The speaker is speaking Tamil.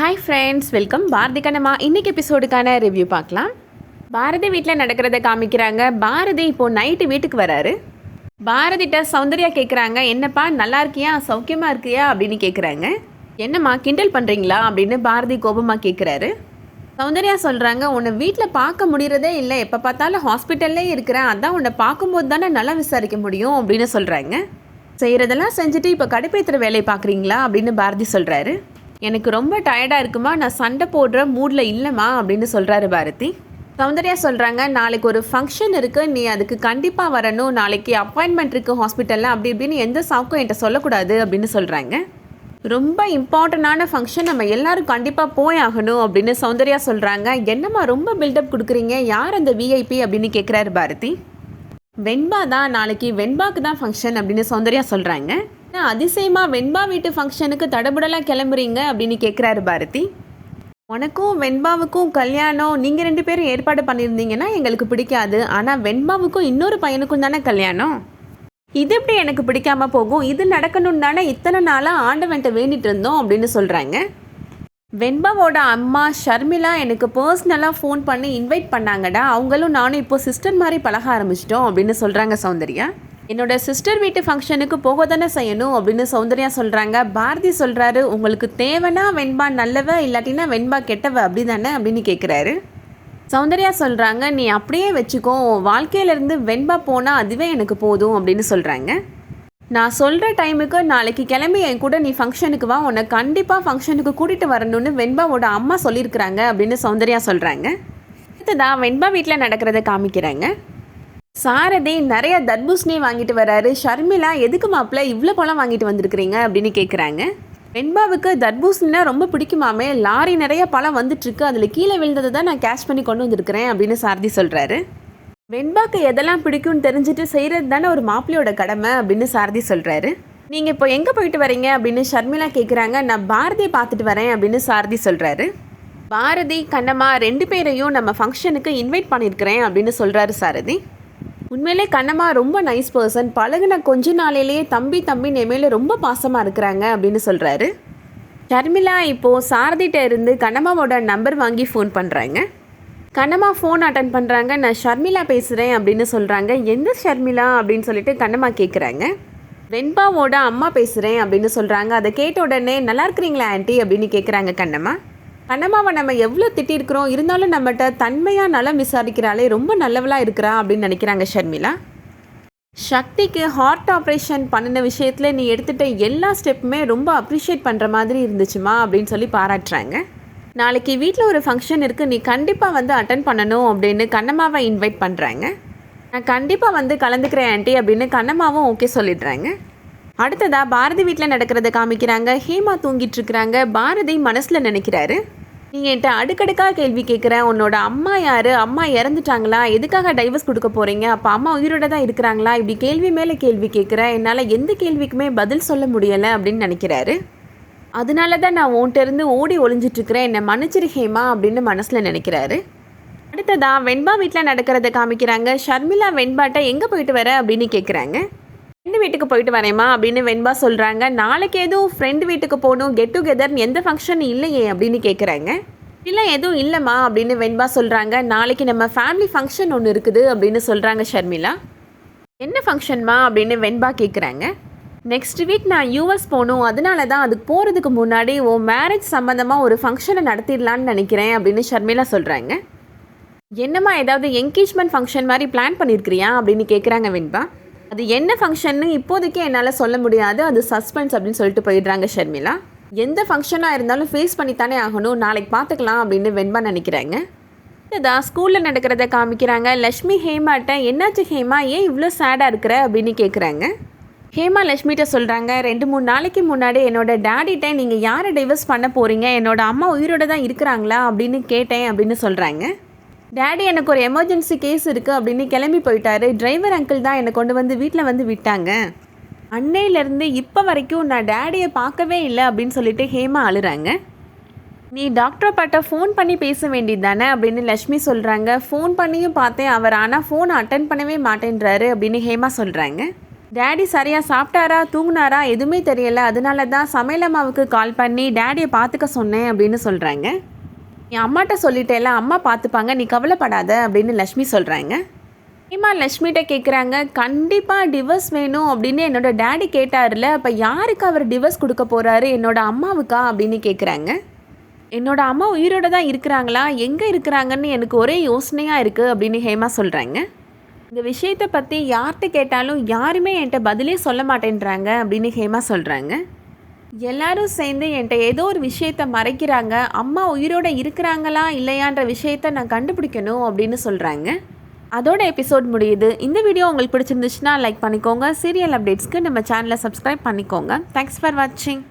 Hi friends, welcome. Bharathi Kannamma இன்னைக்கு எபிசோடுக்கான ரிவ்யூ பார்க்கலாம். பாரதி வீட்டில் நடக்கிறத காமிக்கிறாங்க. பாரதி இப்போது நைட்டு வீட்டுக்கு வராரு. பாரதிட்ட சௌந்தர்யா கேட்குறாங்க, என்னப்பா நல்லா இருக்கியா, சௌக்கியமாக இருக்கியா அப்படின்னு கேட்குறாங்க. என்னம்மா கிண்டல் பண்ணுறீங்களா அப்படின்னு பாரதி கோபமாக கேட்குறாரு. சௌந்தர்யா சொல்கிறாங்க, உன்னை வீட்டில் பார்க்க முடியறதே இல்லை, எப்போ பார்த்தாலும் ஹாஸ்பிட்டல்லே இருக்கிறேன், அதான் உன்னை பார்க்கும்போது தானே நல்லா விசாரிக்க முடியும் அப்படின்னு சொல்கிறாங்க. செய்கிறதெல்லாம் செஞ்சுட்டு இப்போ கடுப்பேற்றுற வேலையை பார்க்குறீங்களா அப்படின்னு பாரதி சொல்கிறாரு. எனக்கு ரொம்ப டயர்டாக இருக்குமா, நான் சண்டை போடுற மூடில் இல்லைம்மா அப்படின்னு சொல்கிறாரு பாரதி. சௌந்தர்யா சொல்கிறாங்க, நாளைக்கு ஒரு ஃபங்க்ஷன் இருக்குது, நீ அதுக்கு கண்டிப்பாக வரணும், நாளைக்கு அப்பாயின்மெண்ட் இருக்குது ஹாஸ்பிட்டலில், அப்படி இப்படின்னு எந்த சாக்கும் என்கிட்ட சொல்லக்கூடாது அப்படின்னு சொல்கிறாங்க. ரொம்ப இம்பார்ட்டண்டான ஃபங்க்ஷன், நம்ம எல்லோரும் கண்டிப்பாக போய் ஆகணும் அப்படின்னு சௌந்தர்யா சொல்கிறாங்க. என்னம்மா ரொம்ப பில்டப் கொடுக்குறீங்க, யார் அந்த விஐபி அப்படின்னு கேட்குறாரு பாரதி. வெண்பா தான், நாளைக்கு வெண்பாக்கு தான் ஃபங்க்ஷன் அப்படின்னு சௌந்தர்யா சொல்கிறாங்க. அதிசயமாக வெண்பா வீட்டு ஃபங்க்ஷனுக்கு தடபுடலாக கிளம்புறீங்க அப்படின்னு கேட்குறாரு பாரதி. உனக்கும் வெண்பாவுக்கும் கல்யாணம் நீங்கள் 2 பேரும் ஏற்பாடு பண்ணியிருந்தீங்கன்னா எங்களுக்கு பிடிக்காது, ஆனால் வெண்பாவுக்கும் இன்னொரு பையனுக்கும் தானே கல்யாணம், இது எப்படி எனக்கு பிடிக்காமல் போகும், இது நடக்கணும்னு தானே இத்தனை நாளாக ஆண்டவன்ட்ட வேண்டிட்டு இருந்தோம் அப்படின்னு சொல்கிறாங்க. வெண்பாவோட அம்மா ஷர்மிளா எனக்கு பர்சனலாக ஃபோன் பண்ணி இன்வைட் பண்ணாங்கடா, அவங்களும் நானும் இப்போ சிஸ்டர் மாதிரி பழக ஆரம்பிச்சிட்டோம் அப்படின்னு சொல்கிறாங்க சௌந்தர்யா. என்னோட சிஸ்டர் வீட்டு ஃபங்க்ஷனுக்கு போக தானே செய்யணும் அப்படின்னு சௌந்தர்யா சொல்கிறாங்க. பாரதி சொல்கிறாரு, உங்களுக்கு தேவைன்னா வெண்பா நல்லவ, இல்லாட்டினா வெண்பா கெட்டவ அப்படி தானே அப்படின்னு கேட்குறாரு. சௌந்தர்யா சொல்கிறாங்க, நீ அப்படியே வச்சுக்கோ, வாழ்க்கையிலேருந்து வெண்பா போனால் அதுவே எனக்கு போதும் அப்படின்னு சொல்கிறாங்க. நான் சொல்கிற டைமுக்கு நாளைக்கு கிளம்பி என் கூட நீ ஃபங்க்ஷனுக்கு வா, உன்னை கண்டிப்பாக ஃபங்க்ஷனுக்கு கூட்டிகிட்டு வரணும்னு வெண்பாவோட அம்மா சொல்லியிருக்கிறாங்க அப்படின்னு சௌந்தர்யா சொல்கிறாங்க. அடுத்ததான் வெண்பா வீட்டில் நடக்கிறத காமிக்கிறாங்க. சாரதி நிறைய தர்பூசணி வாங்கிட்டு வராரு. ஷர்மிளா, எதுக்கு மாப்பிள்ள இவ்வளோ பழம் வாங்கிட்டு வந்திருக்கிறீங்க அப்படின்னு கேட்குறாங்க. வெண்பாவுக்கு தர்பூசணினா ரொம்ப பிடிக்குமாமே, லாரி நிறைய பழம் வந்துட்டுருக்கு, அதில் கீழே விழுந்ததை தான் நான் கேஷ் பண்ணி கொண்டு வந்திருக்கிறேன் அப்படின்னு சாரதி சொல்கிறாரு. வெண்பாக்கு எதெல்லாம் பிடிக்கும்னு தெரிஞ்சுட்டு செய்கிறது தானே ஒரு மாப்பிள்ளையோட கடமை அப்படின்னு சாரதி சொல்கிறாரு. நீங்கள் இப்போ எங்கே போயிட்டு வரீங்க அப்படின்னு ஷர்மிளா கேட்குறாங்க. நான் பாரதியை பார்த்துட்டு வரேன் அப்படின்னு சாரதி சொல்கிறாரு. பாரதி கண்ணம்மா 2 பேரையும் நம்ம ஃபங்க்ஷனுக்கு இன்வைட் பண்ணியிருக்கிறேன் அப்படின்னு சொல்கிறாரு சாரதி. உண்மையிலே கண்ணம்மா ரொம்ப நைஸ் பர்சன், பழகுன கொஞ்ச நாளையிலேயே தம்பி என் ரொம்ப பாசமாக இருக்கிறாங்க அப்படின்னு சொல்கிறாரு. ஷர்மிளா இப்போது சாரதிட்ட இருந்து கண்ணம்மாவோட நம்பர் வாங்கி ஃபோன் பண்ணுறாங்க. கண்ணம்மா ஃபோன் அட்டன் பண்ணுறாங்க. நான் ஷர்மிளா பேசுகிறேன் அப்படின்னு சொல்கிறாங்க. எந்த ஷர்மிளா அப்படின்னு சொல்லிட்டு கண்ணம்மா கேட்குறாங்க. வெண்பாவோட அம்மா பேசுகிறேன் அப்படின்னு சொல்கிறாங்க. அதை கேட்ட உடனே நல்லா இருக்கிறீங்களா ஆண்டி அப்படின்னு கேட்குறாங்க கண்ணம்மா. கண்ணம்மாவை நம்ம எவ்வளோ திட்டிருக்கிறோம், இருந்தாலும் நம்மகிட்ட தன்மையாக நலம் விசாரிக்கிறாளே, ரொம்ப நல்லவளாக இருக்கிறா அப்படின்னு நினைக்கிறாங்க ஷர்மிளா. சக்திக்கு ஹார்ட் ஆப்ரேஷன் பண்ணின விஷயத்தில் நீ எடுத்துகிட்ட எல்லா ஸ்டெப்புமே ரொம்ப அப்ரிஷியேட் பண்ணுற மாதிரி இருந்துச்சுமா அப்படின்னு சொல்லி பாராட்டுறாங்க. நாளைக்கு வீட்டில் ஒரு ஃபங்க்ஷன் இருக்குது, நீ கண்டிப்பாக வந்து அட்டன் பண்ணணும் அப்படின்னு கண்ணம்மாவை இன்வைட் பண்ணுறாங்க. நான் கண்டிப்பாக வந்து கலந்துக்கிறேன் ஆண்டி அப்படின்னு கண்ணம்மாவும் ஓகே சொல்லிடுறாங்க. அடுத்ததாக பாரதி வீட்டில் நடக்கிறத காமிக்கிறாங்க. ஹேமா தூங்கிட்டு இருக்கிறாங்க. பாரதி மனசில் நினைக்கிறாரு, நீங்கள் என்கிட்ட அடுக்கடுக்காக கேள்வி கேட்குறேன், உன்னோட அம்மா யார், அம்மா இறந்துட்டாங்களா, எதுக்காக டைவர்ஸ் கொடுக்க போகிறீங்க, அப்போ அம்மா உயிரோட தான் இருக்கிறாங்களா, இப்படி கேள்வி மேலே கேள்வி கேட்குறேன், என்னால் எந்த கேள்விக்குமே பதில் சொல்ல முடியலை அப்படின்னு நினைக்கிறாரு. அதனால தான் நான் உன்கிட்ட இருந்து ஓடி ஒளிஞ்சிட்ருக்கிறேன், என்னை மன்னிச்சிரு ஹேமா அப்படின்னு மனசில் நினைக்கிறாரு. அடுத்ததாக வெண்பா வீட்டில் நடக்கிறத காமிக்கிறாங்க. ஷர்மிளா வெண்பாட்ட எங்கே போயிட்டு வர அப்படின்னு கேட்குறாங்க. ஃப்ரெண்டு வீட்டுக்கு போயிட்டு வரேம்மா அப்படின்னு வெண்பா சொல்கிறாங்க. நாளைக்கு எதுவும் ஃப்ரெண்டு வீட்டுக்கு போகணும், கெட் டுகெதர்னு எந்த ஃபங்க்ஷன் இல்லையே அப்படின்னு கேட்குறாங்க. இல்லை எதுவும் இல்லைம்மா அப்படின்னு வெண்பா சொல்கிறாங்க. நாளைக்கு நம்ம ஃபேமிலி ஃபங்க்ஷன் ஒன்று இருக்குது அப்படின்னு சொல்கிறாங்க ஷர்மிளா. என்ன ஃபங்க்ஷன்மா அப்படின்னு வெண்பா கேட்குறாங்க. நெக்ஸ்ட் வீக் நான் யூஎஸ் போகணும், அதனால தான் அதுக்கு போகிறதுக்கு முன்னாடி உன் மேரேஜ் சம்மந்தமாக ஒரு ஃபங்க்ஷனை நடத்திடலான்னு நினைக்கிறேன் அப்படின்னு ஷர்மிளா சொல்கிறாங்க. என்னம்மா ஏதாவது என்கேஜ்மெண்ட் ஃபங்க்ஷன் மாதிரி பிளான் பண்ணியிருக்கிறியா அப்படின்னு கேட்குறாங்க வெண்பா. அது என்ன ஃபங்க்ஷன்னு இப்போதைக்கே என்னால் சொல்ல முடியாது, அது சஸ்பென்ஸ் அப்படின்னு சொல்லிட்டு போயிடுறாங்க ஷர்மிளா. எந்த ஃபங்க்ஷனாக இருந்தாலும் ஃபேஸ் பண்ணித்தானே ஆகணும், நாளைக்கு பார்த்துக்கலாம் அப்படின்னு வெண்பா நினைக்கிறாங்க. இதுதான் ஸ்கூலில் நடக்கிறத காமிக்கிறாங்க. லக்ஷ்மி ஹேமாட்ட என்னாச்சு ஹேமா, ஏன் இவ்வளோ சேடாக இருக்கிற அப்படின்னு கேட்குறாங்க. ஹேமா லக்ஷ்மிகிட்ட சொல்கிறாங்க, 2-3 நாளைக்கு முன்னாடி என்னோட டேடிட்ட நீங்கள் யாரை டைவர்ஸ் பண்ண போகிறீங்க, என்னோட அம்மா உயிரோட தான் இருக்கிறாங்களா அப்படின்னு கேட்டேன் அப்படின்னு சொல்கிறாங்க. டேடி எனக்கு ஒரு எமர்ஜென்சி கேஸ் இருக்குது அப்படின்னு கிளம்பி போயிட்டாரு, டிரைவர் அங்கிள் தான் என்னை கொண்டு வந்து வீட்டில் வந்து விட்டாங்க, அன்னையிலேருந்து இப்போ வரைக்கும் நான் டேடியை பார்க்கவே இல்லை அப்படின்னு சொல்லிட்டு ஹேமா அழுறாங்க. நீ டாக்டரை பாட்ட ஃபோன் பண்ணி பேச வேண்டியது தானே அப்படின்னு லக்ஷ்மி சொல்கிறாங்க. ஃபோன் பண்ணியும் பார்த்தேன் அவர், ஆனால் ஃபோன் அட்டன் பண்ணவே மாட்டேன்றாரு அப்படின்னு ஹேமா சொல்கிறாங்க. டேடி சரியாக சாப்பிட்டாரா தூங்குனாரா எதுவுமே தெரியல, அதனால தான் சமையல் அம்மாவுக்கு கால் பண்ணி டேடியை பார்த்துக்க சொன்னேன் அப்படின்னு சொல்கிறாங்க. என் அம்மாட்ட சொல்லிட்டேல, அம்மா பார்த்துப்பாங்க, நீ கவலைப்படாத அப்படின்னு லக்ஷ்மி சொல்கிறாங்க. ஹேமா லக்ஷ்மிகிட்ட கேட்குறாங்க, கண்டிப்பாக டிவோர்ஸ் வேணும் அப்படின்னு என்னோட டேடி கேட்டார்ல, அப்போ யாருக்கு அவர் டிவோர்ஸ் கொடுக்க போகிறாரு, என்னோட அம்மாவுக்கா அப்படின்னு கேட்குறாங்க. என்னோட அம்மா உயிரோட தான் இருக்கிறாங்களா, எங்கே இருக்கிறாங்கன்னு எனக்கு ஒரே யோசனையாக இருக்குது அப்படின்னு ஹேமா சொல்கிறாங்க. இந்த விஷயத்தை பற்றி யார்கிட்ட கேட்டாலும் யாருமே என்கிட்ட பதிலே சொல்ல மாட்டேன்றாங்க அப்படின்னு ஹேமா சொல்கிறாங்க. எல்லாரும் சேர்ந்து என்கிட்ட ஏதோ ஒரு விஷயத்தை மறைக்கிறாங்க, அம்மா உயிரோட இருக்கிறாங்களா இல்லையான்ற விஷயத்தை நான் கண்டுபிடிக்கணும் அப்படின்னு சொல்கிறாங்க. அதோட எபிசோட் முடியுது. இந்த வீடியோ உங்களுக்கு பிடிச்சிருந்துச்சுன்னா லைக் பண்ணிக்கோங்க. சீரியல் அப்டேட்ஸ்க்கு நம்ம சேனலை சப்ஸ்கிரைப் பண்ணிக்கோங்க. தேங்க்ஸ் ஃபார் வாட்சிங்.